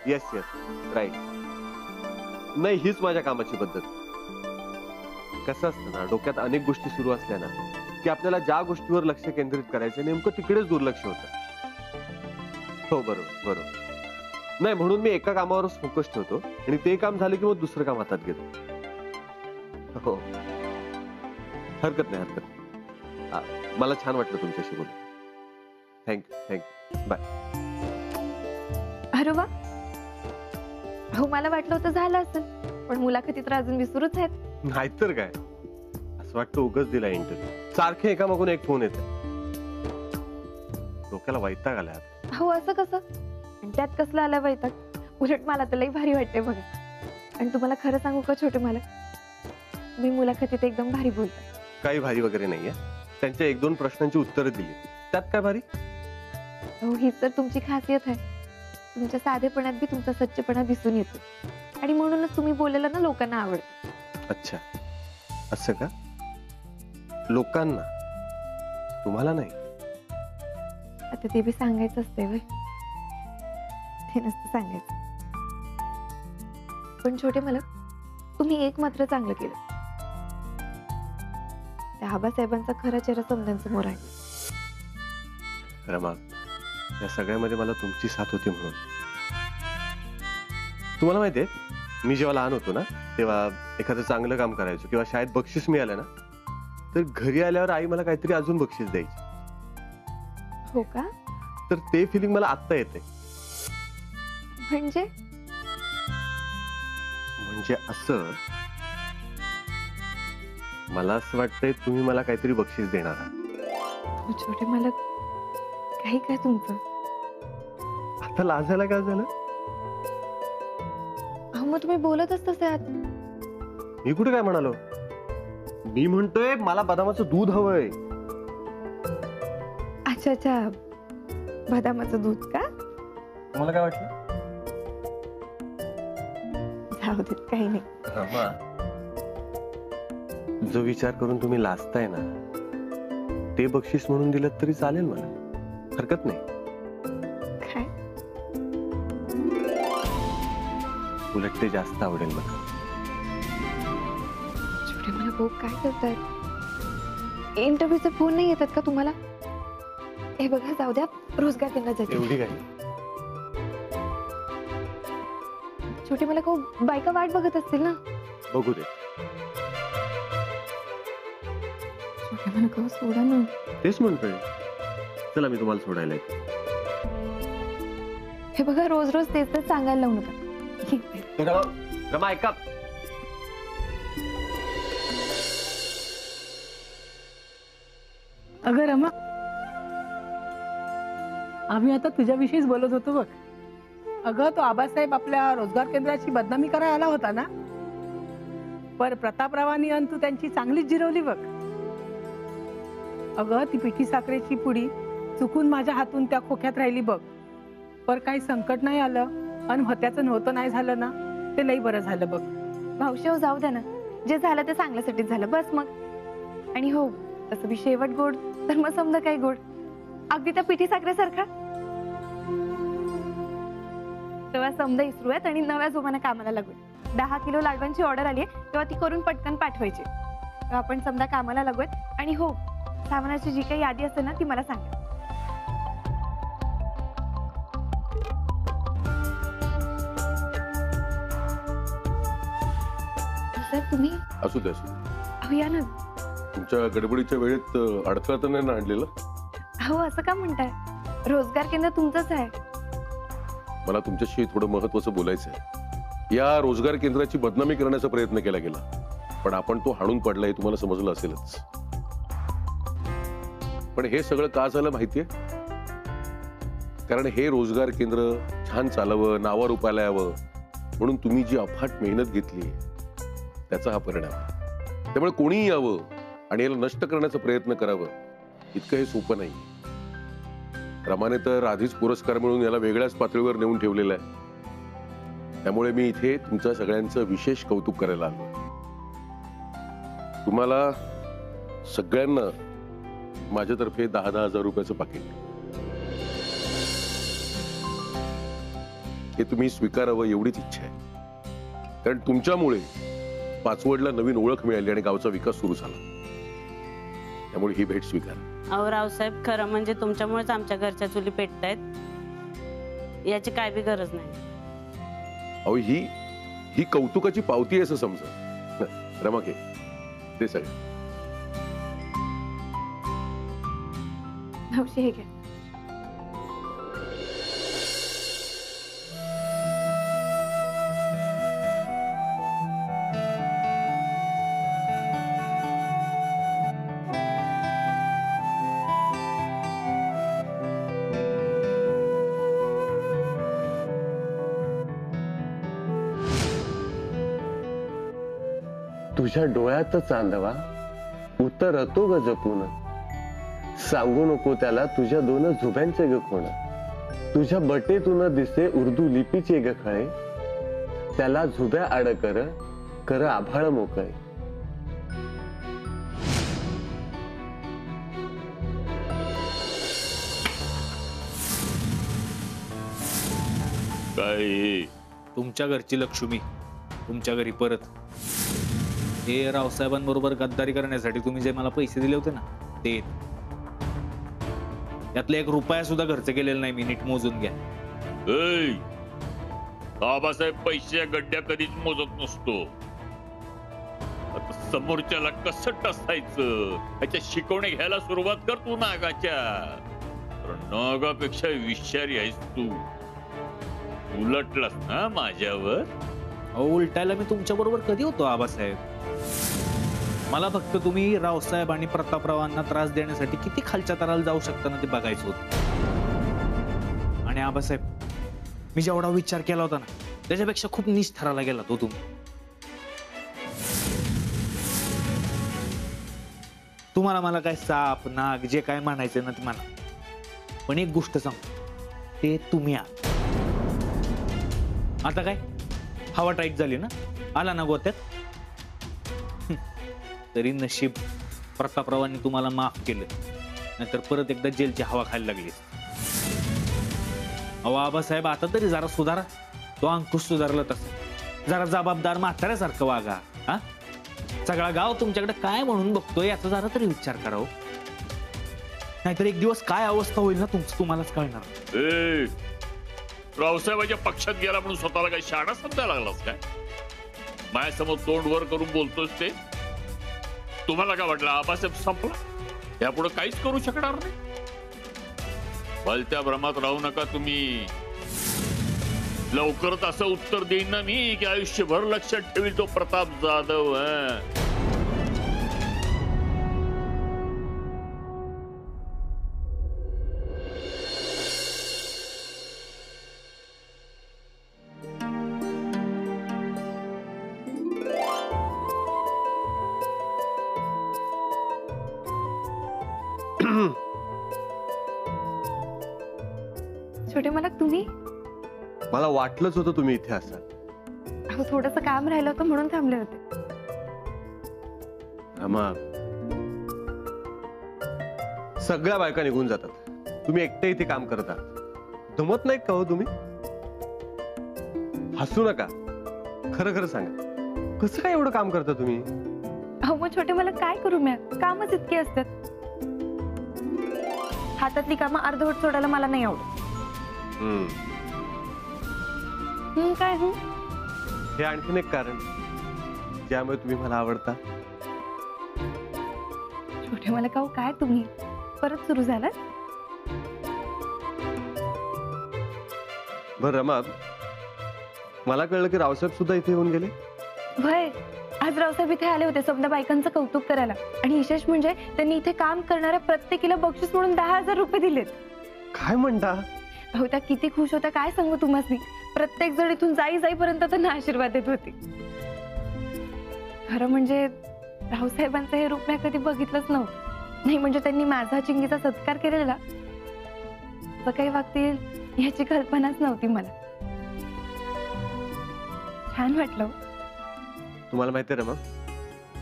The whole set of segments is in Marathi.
Yes yes right. नाही, हीच माझ्या कामाची पद्धत. कसं असतं ना, डोक्यात अनेक गोष्टी सुरू असल्या ना की आपल्याला ज्या गोष्टीवर लक्ष केंद्रित करायचं नेमकं तिकडेच दुर्लक्ष होतं. हो बरोबर बरोबर. नाही, म्हणून मी एका कामावरच फोकस ठेवतो आणि ते काम झालं की मग दुसरं काम हातात घेतो. हो, हरकत नाही हरकत नाही. मला छान वाटलं तुमच्याशी बोलून. Thank you bye. अरे वा, हो मला वाटलं होतं झालं असेल, पण मुलाखती तर अजून विसरूच आहेत. नाहीतर काय, असं वाटतं उगाच दिला इंटरव्ह्यू. सारखे एकामागून एक फोन येते, डोक्याला वैताग आला. हो असं कसं? आणि त्यात कसला आला वैताग? उलट मला तर लई भारी वाटते बघा. आणि तुम्हाला खरं सांगू का छोटे मालक, मी मुलाखतीत एकदम भारी बोलते. काही भारी वगैरे नाहीये, त्यांच्या एक दोन प्रश्नांची उत्तरं दिली, त्यात काय भारी? हो हीच तर तुमची खासियत आहे. तुमच्या साधेपणात बी तुमचा सच्चेपणा दिसून येतो आणि म्हणूनच तुम्ही बोललेलं ना लोकांना आवडतं. अच्छा, असं का? लोकांना, तुम्हाला नाही? आता ते बी सांगायचं असते वय, ते नसतं सांगायचं. पण छोटे मालक, तुम्ही एक मात्र चांगलं केलं, त्या आबासाहेबांचा खरा चेहरा समजांसमोर आहे. रमा, या सगळ्यामध्ये मला तुमची साथ होती म्हणून. तुम्हाला माहितीये, मी जेव्हा लहान होतो ना तेव्हा एखादं चांगलं काम करायचो किंवा शाळेत बक्षीस मिळालं ना तर घरी आल्यावर आई मला काहीतरी अजून बक्षीस द्यायची. हो का? तर ते फिलिंग मला आत्ता येते. म्हणजे म्हणजे असं, मला असं वाटतंय तुम्ही मला काहीतरी बक्षीस देणार आहात. छोटे मालक, काही काय तुमचं? आता लाजायला काय झालं? अहो मग तुम्ही बोलतच तसे आहात. मी कुठे काय म्हणालो? मी म्हणतोय मला बदामाचं दूध हवंय. अच्छा अच्छा, बदामाचं दूध का? तुम्हाला काय वाटलं? जाऊ देत, काही नाही. जो विचार करून तुम्ही लाजताय ना ते बक्षीस म्हणून दिलं तरी चालेल, मला हरकत नाही. काय? उलट ते जास्त आवडेल मला. छोटे मला भाऊ काय करतायत? इंटरव्ह्यूचे फोन नाही येतात का तुम्हाला? हे बघा, जाऊ द्या, रोजगार केंद्रात जाते. एवढी काय? छोटे मला भाऊ, बायका वाट बघत असतील ना? बघू दे. छोटे मला भाऊ सोडा ना. तेच म्हणतोय, चला मी तुम्हाला सोडायला येतो. हे बघा, रोज रोज तेच तेच सांगायला लावू नका. रमा ऐका. अगं रमा, आम्ही आता तुझ्याविषयीच बोलत होतो बघ. अगं तो आबासाहेब आपल्या रोजगार केंद्राची बदनामी करायला आला होता ना, पर प्रतापरावांनी अंतू त्यांची चांगलीच जिरवली बघ. अगं ती पिठी साखरेची पुडी चुकून माझ्या हातून त्या खोक्यात राहिली बघ. पर काही संकट नाही आलं आणि होत्याचं नव्हतं नाही झालं ना, ते लई बरं झालं बघ. भाऊशेव जाऊ द्या ना, जे झालं ते चांगल्यासाठीच झालं बस मग. आणि हो, तसं बी शेवट गोड तर मग समजा काही गोड, अगदी त्या पिठी साखरेसारखा. तेव्हा समजा इसरूयात आणि नव्या जोमाने कामाला लागू. 10 किलो लाडवांची ऑर्डर आली आहे, तेव्हा ती करून पटकन पाठवायची. तेव्हा आपण समजा कामाला लागूयात. आणि हो, सामानाची जी काही यादी असेल ना ती मला सांगा. सर तुम्ही असू दे असू दे. अहो या ना. तुमच्या गडबडीच्या वेळेत अडथळा तर नाही ना आणलेला? हो असं का म्हणताय? रोजगार केंद्र तुमचंच आहे. मला तुमच्याशी थोडं महत्वाचं बोलायचं आहे. या रोजगार केंद्राची बदनामी करण्याचा प्रयत्न केला गेला, पण आपण तो हाणून पडला हे तुम्हाला समजलं असेलच. पण हे सगळं का झालं माहितीये? कारण हे रोजगार केंद्र छान चालावं, नावावर रुपायला यावं म्हणून तुम्ही जी अफाट मेहनत घेतली त्याचा हा परिणाम. त्यामुळे कोणीही यावं आणि याला नष्ट करण्याचा प्रयत्न करावं इतकं हे सोपं नाही. रमाने तर आधीच पुरस्कार मिळून याला वेगळ्याच पातळीवर नेऊन ठेवलेला आहे. त्यामुळे मी इथे तुमच्या सगळ्यांचं विशेष कौतुक करायला आलो. तुम्हाला सगळ्यांना माझ्यातर्फे 10,000 रुपयाचं पाकिट. हे तुम्ही स्वीकारावं एवढीच इच्छा आहे. कारण तुमच्यामुळे पाचवडला नवीन ओळख मिळाली आणि गावचा विकास सुरू झाला. त्यामुळे ही भेट स्वीकारा. अहो रावसाहेब, खरं म्हणजे तुमच्यामुळेच आमच्या घरच्या चुली पेटतायत, याची काय बी गरज नाही. अहो ही कौतुकाची पावती आहे असं समजा. रमाके ते सगळं मावशी हे घ्या. तुझ्या डोळ्यात चांदवा उतरतो ग जपून, सांगू नको त्याला तुझ्या दोन झुब्यांचे ग कोण. तुझ्या बटेतून दिसे उर्दू लिपीचे ग खळे, त्याला झुब्या आड कर कर आभाळ मोकळे. काय तुमच्या घरची लक्ष्मी तुमच्या घरी परत. हे रावसाहेबांबरोबर गद्दारी करण्यासाठी तुम्ही जे मला पैसे दिले होते ना ते, त्यातले 1 रुपया सुद्धा खर्च केलेला नाही मी. नीट मोजून घ्या. ऐ, बाबासाहेब पैसे गड्ड्या कधीच मोजत नसतो. आता समोरच्याला कसं टसायचं ह्याच्या शिकवणे घ्यायला सुरुवात कर तू नागाच्या. नागापेक्षा विषारी आहेस तू. उलटलास ना माझ्यावर. अहो उलटायला मी तुमच्या बरोबर कधी होतो आबासाहेब? मला फक्त तुम्ही रावसाहेब आणि प्रतापरावांना त्रास देण्यासाठी किती खालच्या तराला जाऊ शकता ना ते बघायचं होतं. आणि आबासाहेब, मी जेवढा विचार केला होता ना त्याच्यापेक्षा खूप नीच थराला गेला तो तुम्ही. तुम्हाला मला काय साप नाग जे काय म्हणायचं ना ते म्हणा, पण एक गोष्ट सांगतो, ते तुम्ही आहात. आता काय हवा टाईट झाली ना, आला ना गोत्यात. तरी नशीब प्रतापरावांनी तुम्हाला माफ केलं, नाहीतर परत एकदा जेलची हवा खायला लागली. अहो आबासाहेब, आता तरी जरा सुधारा. तो अंकुश सुधारला तसं जरा जबाबदार म्हाताऱ्यासारखं वागा. हा, सगळा गाव तुमच्याकडे काय म्हणून बघतोय याचा जरा तरी विचार करावं. नाहीतर एक दिवस काय अवस्था होईल ना तुमचं तुम्हालाच कळणार. ए, रावसाहेबाच्या पक्षात गेला म्हणून स्वतःला काही शाळा समजायला लागलास काय? माझ्यासमोर तोंड वर करून बोलतोस ते. तुम्हाला काय वाटलं आबासाहेब संपला, यापुढे काहीच करू शकणार नाही? भलत्या भ्रमात राहू नका तुम्ही. लवकरच असं उत्तर देईन ना मी की आयुष्यभर लक्षात ठेवी तो प्रताप जाधव. छोटे मालक तुम्ही? मला वाटलंच होतं तुम्ही इथे असाल. अहो थोडंसं काम राहिलं होतं म्हणून थांबले होते. रमा, सगळ्या बायका निघून जातात, तुम्ही एकटे इथे काम करता. दमत नाही का हो तुम्ही? हसू नका, खरं खरं सांगा, कसं काय एवढं काम करता तुम्ही? अहो मग छोटे मला काय करू मी, कामच इतकी असतात. हातातली कामं अर्धवट सोडायला मला नाही आवडत. काय हे आणखीन एक कारण ज्यामुळे तुम्ही मला आवडता. छोटे मला काऊ काय तुम्ही परत सुरू झालात? बर रमा, मला कळलं की रावसाहेब सुद्धा इथे येऊन गेले. भय, आज रावसाहेब इथे आले होते समजा बायकांचं कौतुक करायला. आणि विशेष म्हणजे त्यांनी इथे काम करणाऱ्या प्रत्येकीला बक्षीस म्हणून 10,000 रुपये दिलेत. काय म्हणता? अहो त्या किती खुश होत्या काय सांगू तुम्हाला. प्रत्येक जण इथून जाईपर्यंत त्यांना आशीर्वाद देत होती. खरं म्हणजे रावसाहेबांचं हे रूप मी कधी बघितलंच नव्हतं. नाही म्हणजे त्यांनी माझा चिंगीचा सत्कार केलेला, तर काही वागतील याची कल्पनाच नव्हती मला. छान वाटलं. तुम्हाला माहिती आहे रमा,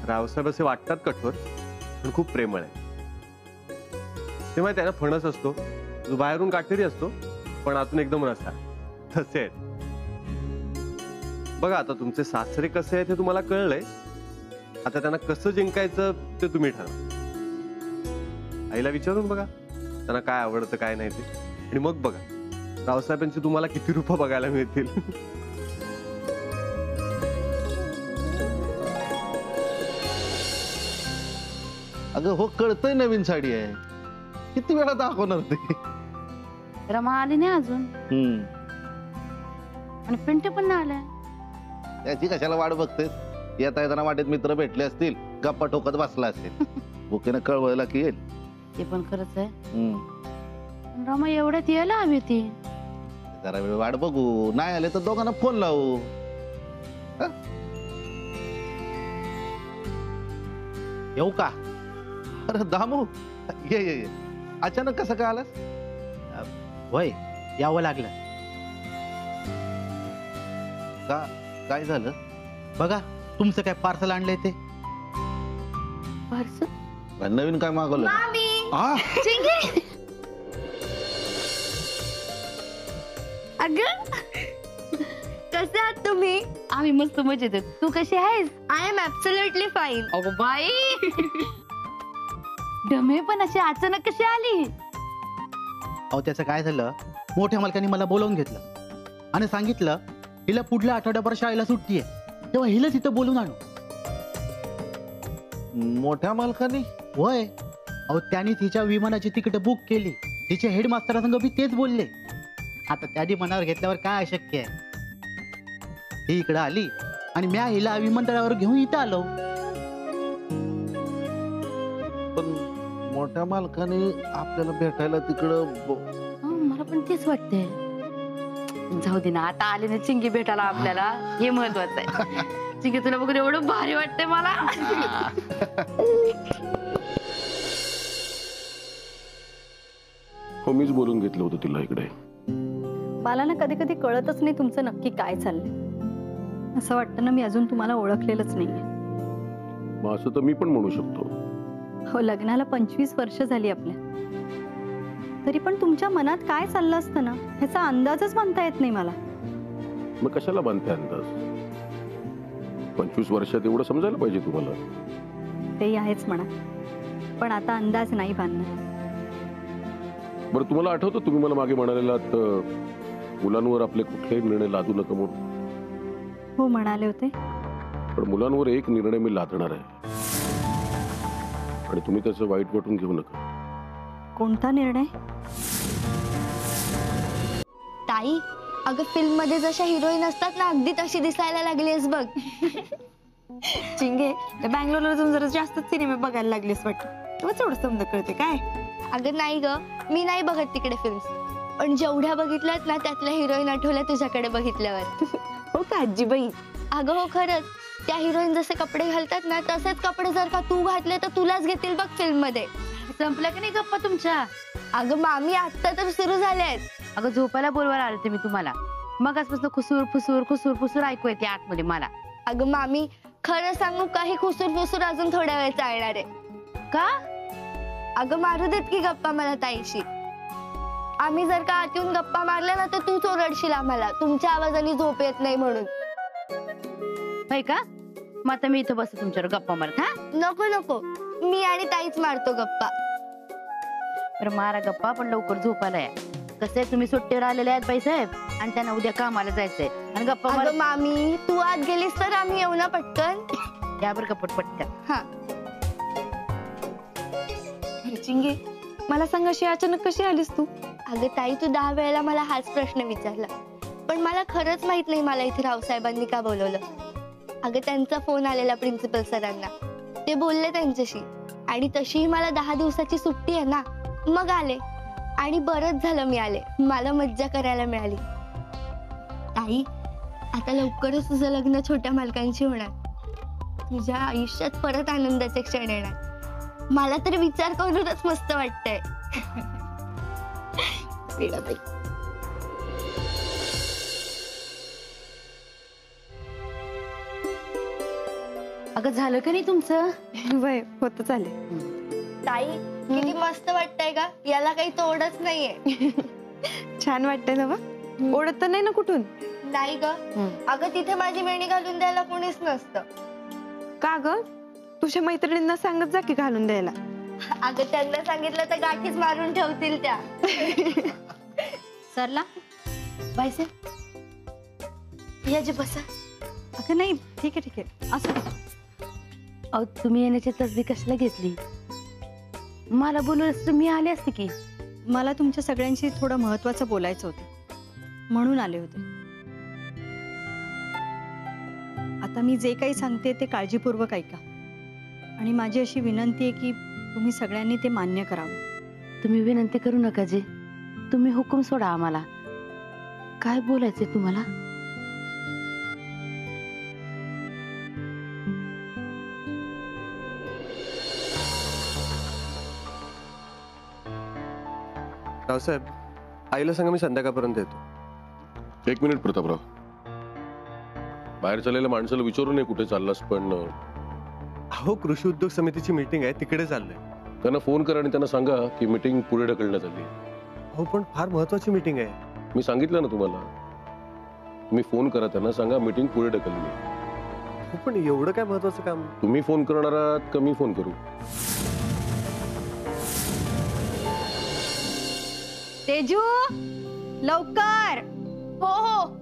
रावसाहेब असे वाटतात कठोर पण खूप प्रेमळ आहे. ते माहिती आहे ना, फणस असतो जो बाहेरून काटेरी असतो पण आतून एकदम रसा, तसे आहेत. बघा आता तुमचे सासरे कसे आहेत हे तुम्हाला कळलंय, आता त्यांना कसं जिंकायचं ते तुम्ही ठरवा. आईला विचारून बघा त्यांना काय आवडतं काय नाही ते, आणि मग बघा रावसाहेबांची तुम्हाला किती रूप बघायला मिळतील. अगं हो, कळतंय नवीन साडी आहे, किती वेळा दाखवणार ते. रमा आली नाही अजून आणि पिंटे पण नाही आलाय. त्याची कशाला वाट बघतेस? येता येताना वाटेत मित्र भेटले असतील, गप्पा ठोकत बसला असेल. भुकेनं कळवळला की येईल. ते पण खरंच आहे. रमा एवढ्यात यायला हवी होती. जरा वेळ वाट बघू, नाही आले तर दोघांना फोन लावू. हं? येऊ का? अरे दामू, ये ये ये. अचानक कसं काय आलास? होय, यावं लागलं. का, काय झालं? बघा तुमचं काय पार्सल आणलंय ते. नवीन काय मागवलं? हा? अगं कसे आहात तुम्ही? आम्ही मस्त मजेत आहेत. तू कशी आहेस? I am absolutely fine. अगो बाई, डमे पण अशी अचानक कशी आली? अहो त्याचं काय झालं, मोठ्या मालकाने मला बोलावून घेतलं आणि सांगितलं हिला पुढल्या आठवड्याभर शाळेला सुट्टी आहे, तेव्हा हिला तिथं बोलून आणू. मोठ्या मालकाने? होय. अहो त्यांनी तिच्या विमानाची तिकीट बुक केली. तिचे हेडमास्टरांसंग बी तेच बोलले. आता त्याने मनावर घेतल्यावर काय अशक्य आहे. ही इकडं आली आणि म्या हिला विमानतळावर घेऊन इथं आलो. पण मोठ्या मालकाने आपल्याला भेटायला तिकडं मला पण तेच वाटतंय. जाऊ दे ना, आता आले ना चिंगी भेटायला आपल्याला, हे महत्वाचं आहे. चिंगी तुला बघून एवढं भारी वाटतंय मला. हो, मीच बोलून घेतलं होतं तिला इकडे. मला ना कधी कधी कळतच नाही तुमचं नक्की काय चाललंय. असं वाटतं ना मी अजून तुम्हाला ओळखलेलंच नाहीये. मग असं तर मी पण म्हणू शकतो. हो, लग्नाला 25 वर्ष झाली आपल्या, तरी पण तुमच्या मनात काय चाललं असतं ना ह्याचा अंदाजच बांधता येत नाही मला. मग कशाला बांधते अंदाज? 25 वर्षात एवढं समजायला पाहिजे तुम्हाला. तेही आहेच म्हणा, पण आता अंदाज नाही बांधणार. बरं, तुम्हाला आठवतं तुम्ही मला मागे म्हणालेलात मुलांवर आपले कुठलेही निर्णय लादू नका म्हणून? हो म्हणाले होते. पण मुलांवर एक निर्णय मी लादणार आहे आणि तुम्ही त्याचं वाईट वाटून घेऊ नका. कोणता निर्णय? ताई, अगं फिल्म मध्ये जशा हिरोईन असतात ना, अगदी तशी दिसायला लागलीस बघ. चिंगे, बँगलोरला जाऊन जरा जास्त सिनेमे बघायला लागलीस वाटतं, तेव्हा तेवढं समजा कळते काय. अगं नाही ग, मी नाही बघत तिकडे फिल्म्स, पण जेवढ्या बघितल्यात ना त्यातल्या हिरोईन आठवल्या तुझ्याकडे बघितल्यावर. हो का आजीबाई? अगं हो खरंच, त्या हिरोईन जसे कपडे घालतात ना तसेच कपडे जर का तू घातले तर तुलाच घेतील बघ फिल्म मध्ये. संपल्या की नाही गप्पा तुमच्या? अगं मामी, आता तर सुरू झाल्यात. अगं झोपायला बोलवायला आले मी तुम्हाला, मग आजपासून खुसूर फुसूर खुसूर फुसूर ऐकू येते आतमध्ये मला. अगं मामी, खरं सांगू काही खुसूर फुसूर अजून थोड्या वेळ चालणार आहे. का? अगं मारू देत की गप्पा मला ताईशी. आम्ही जर का आत येऊन गप्पा मारल्या ना तर तूच ओरडशील आम्हाला, तुमच्या आवाजाने झोप येत नाही म्हणून. होय का? मग आता मी इथं बसते तुमच्यावर गप्पा मारत. हा नको नको, मी आणि ताईच मारतो गप्पा. तर मारा गप्पा, पण लवकर झोपायला या. कसे तुम्ही सुट्टीवर आलेले आहेत बाईसाहेब, आणि त्यांना उद्या कामाला जायचंय. आणि गप्पा अगं मामी, तू आत गेलीस तर आम्ही येऊ ना पटकन. यावर कपट पटकन. हा. चिंगे, मला सांग अशी अचानक कशी आलीस तू? अगं ताई, तू 10 वेळेला मला हाच प्रश्न विचारला, पण मला खरंच माहित नाही मला इथे रावसाहेबांनी का बोलवलं. अगं त्यांचा फोन आलेला प्रिन्सिपल सरांना, ते बोलले त्यांच्याशी, आणि तशीही मला 10 दिवसाची सुट्टी आहे ना, मग आले. आणि बरंच झालं मी आले, मला मज्जा करायला मिळाली. ताई, आता लवकरच तुझं लग्न छोट्या मालकांशी होणार. तुझ्या आयुष्यात परत आनंदाचे क्षण येणार. मला तर विचार करूनच मस्त वाटतंय. अगं झालं का नाही तुमचं? वय होत चालेल. ताई, किती मस्त वाटतंय का? याला काही तोडच नाहीये. छान वाटतंय ना? ओढत तर नाही ना कुठून? नाही ग. अगं तिथे माझी वेणी घालून द्यायला कोणीच नसतं. का ग? तुझ्या मैत्रिणींना सांगत जा की घालून द्यायला. अगं त्यांना सांगितलं तर गाठीच मारून ठेवतील त्या. सरला बायसे याची बसा. अगं नाही, ठीक आहे ठीक आहे, असं दे. अहो तुम्ही येण्याची तसदी कशाला घेतली? मला बोलवलं असतं मी आले असते की. मला तुमच्या सगळ्यांशी थोडं महत्वाचं बोलायचं होतं म्हणून आले होते. आता मी जे काही सांगते ते काळजीपूर्वक ऐका आणि माझी अशी विनंती आहे की तुम्ही सगळ्यांनी ते मान्य करावं. तुम्ही विनंती करू नका जी, तुम्ही हुकूम सोडा आम्हाला. काय बोलायचंय तुम्हाला? रावसाहेब, आईला सांगा मी संध्याकाळपर्यंत येतो. 1 मिनिट प्रतापराव, बाहेर चाललेल्या माणसाला विचारू नये कुठे चाललास, पण अहो कृषी उद्योग समितीची मीटिंग आहे, तिकडे चाललंय. त्यांना फोन करा आणि त्यांना सांगा की मीटिंग पुढे ढकलण्यात आली. हो पण फार महत्वाची मीटिंग आहे. मी सांगितलं ना तुम्हाला, तुम्ही फोन करा, त्यांना सांगा मीटिंग पुढे ढकलली. हो पण एवढं काय महत्वाचं काम? तुम्ही फोन करणार आहात का मी फोन करू? तेजू लवकर. हो हो.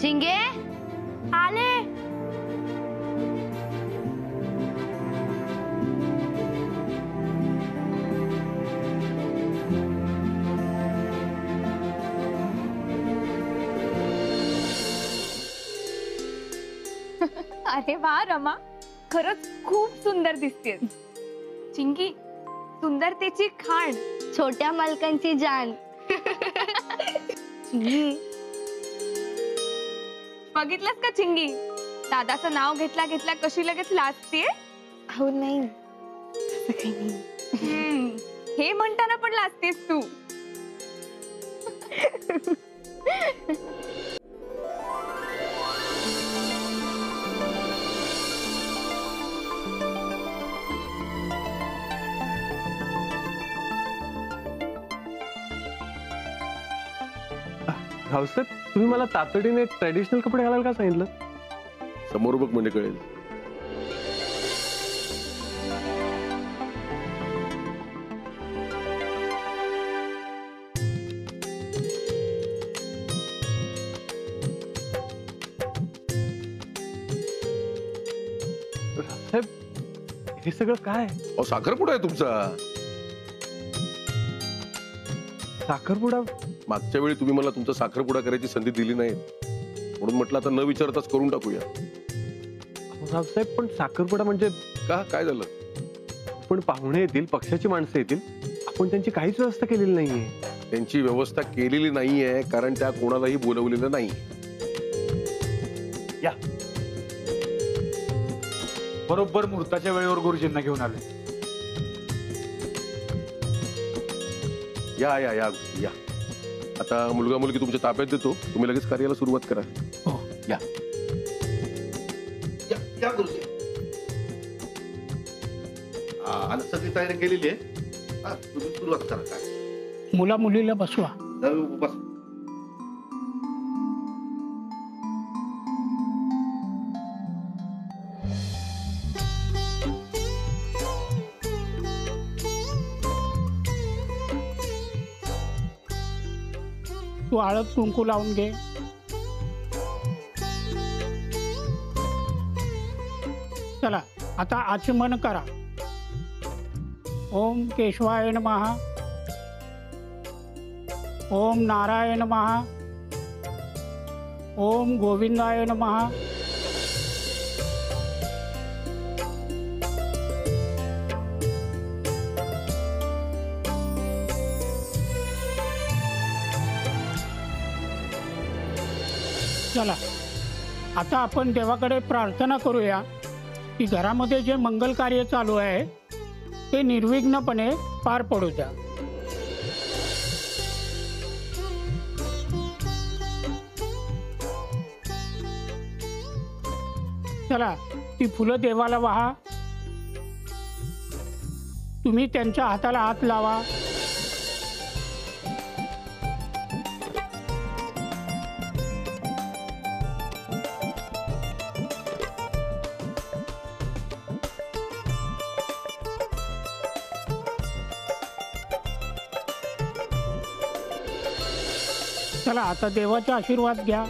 चिंगे आले. अरे वा रमा, खरंच खूप सुंदर दिसतेस. चिंगी, सुंदरतेची खाण. छोट्या मालकांची जान. चिंगी, बघितलंस का चिंगी, दादाचं नाव घेतल्या घेतल्या कशी लगेच लाजते. हो नाही, हे म्हणताना पण लाजतेस तू. रावसाहेब, तुम्ही मला तातडीने ट्रॅडिशनल कपडे घालायला का सांगितलं? समोर बघ म्हणजे कळेल. रावसाहेब, हे सगळं काय? अहो साखरपुडा आहे तुमचा. साखरपुडा? मागच्या वेळी तुम्ही मला तुमचा साखरपुडा करायची संधी दिली नाही, म्हणून म्हटलं आता न विचारताच करून टाकूया. रावसाहेब, पण साखरपुडा म्हणजे का? काय झालं? पण पाहुणे येतील, पक्षाची माणसं येतील, आपण त्यांची काहीच व्यवस्था केलेली नाहीये. त्यांची व्यवस्था केलेली नाहीये कारण त्या कोणालाही बोलवलेलं नाही. या बरोबर मुहूर्ताच्या वेळेवर गुरुजींना घेऊन आले. या या या या. आता मुलगा मुलगी तुमच्या ताब्यात देतो, तुम्ही लगेच कार्याला सुरुवात करा. हो. या या या गुरुजी. आणि सगळी तयारी केलेली आहे. तुम्ही सुरुवात करा. काय मुला मुलीला बसवा. बस. तू हळद कुंकू लावून घे. चला आता आचमन करा. ओम केशवाय नमः. ओम नारायण नमः. ओम गोविंदाय नमः. चला आता आपण देवाकडे प्रार्थना करूया की घरामध्ये जे मंगल कार्य चालू आहे ते निर्विघ्नपणे पार पडू द्या. चला ती फुलं देवाला वाहा. तुम्ही त्यांच्या हाताला हात लावा. चला आता देवाचा आशीर्वाद घ्या.